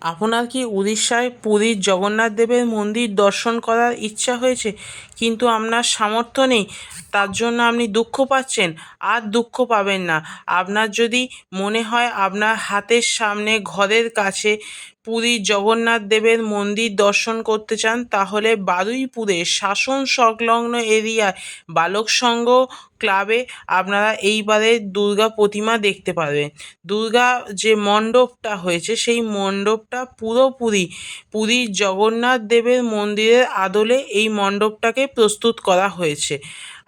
আপনার কি উড়িষ্যায় পুরীর জগন্নাথ দেবের মন্দির দর্শন করার ইচ্ছা হয়েছে কিন্তু আপনার সামর্থ্য নেই, তার জন্য আপনি দুঃখ পাচ্ছেন? আর দুঃখ পাবেন না। আপনার যদি মনে হয় আপনার হাতের সামনে ঘরের কাছে পুরীর জগন্নাথ দেবের মন্দির দর্শন করতে চান, তাহলে বারুইপুরে শাসন সংলগ্ন এরিয়ায় বালক সংঘ ক্লাবে আপনারা এইবারের দুর্গা প্রতিমা দেখতে পারবেন। দুর্গা যে মণ্ডপটা হয়েছে সেই মণ্ডপটা পুরোপুরি পুরীর জগন্নাথ দেবের মন্দিরের আদলে এই মণ্ডপটাকে প্রস্তুত করা হয়েছে।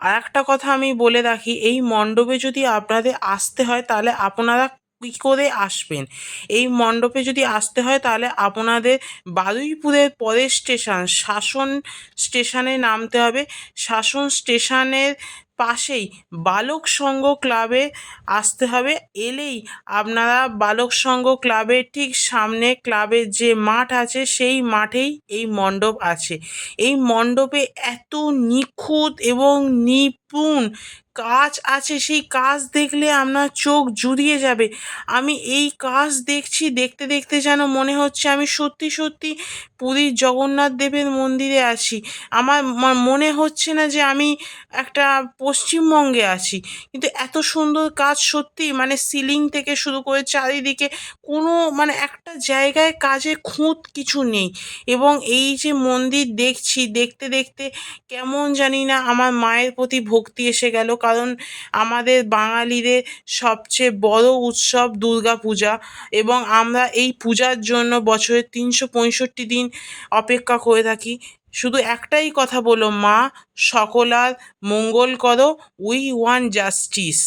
আর একটা কথা আমি বলে রাখি, এই মণ্ডপে যদি আপনাদের আসতে হয় তাহলে আপনারা কী করে আসবেন? এই মণ্ডপে যদি আসতে হয় তাহলে আপনাদের বারুইপুরের পরের স্টেশন শাসন স্টেশনে নামতে হবে। শাসন স্টেশনের পাশেই বালক সংঘ ক্লাবে আসতে হবে। এলেই আপনারা বালক সংঘ ক্লাবের ঠিক সামনে ক্লাবের যে মাঠ আছে সেই মাঠেই এই মণ্ডপ আছে। এই মণ্ডপে এত নিখুঁত এবং নিপুণ কাজ আছে, সেই কাজ দেখলে আপনার চোখ জুড়িয়ে যাবে। আমি এই কাজ দেখছি, দেখতে দেখতে যেন মনে হচ্ছে আমি সত্যি সত্যি পুরীর জগন্নাথ দেবের মন্দিরে আছি। আমার মনে হচ্ছে না যে আমি একটা পশ্চিমবঙ্গে আছি। কিন্তু এত সুন্দর কাজ, সত্যি মানে সিলিং থেকে শুরু করে চারিদিকে কোনো মানে একটা জায়গায় কাজে খুঁত কিছু নেই। এবং এই যে মন্দির দেখছি, দেখতে দেখতে কেমন জানি না আমার মায়ের প্রতি ভক্তি এসে গেল, কারণ আমাদের বাঙালিদের সবচেয়ে বড় উৎসব দুর্গা পূজা, এবং আমরা এই পূজার জন্য বছরের 365 দিন অপেক্ষা করে থাকি। শুধু একটাই কথা বলো, মা সকলার মঙ্গল করো, উই ওয়ান্ট জাস্টিস।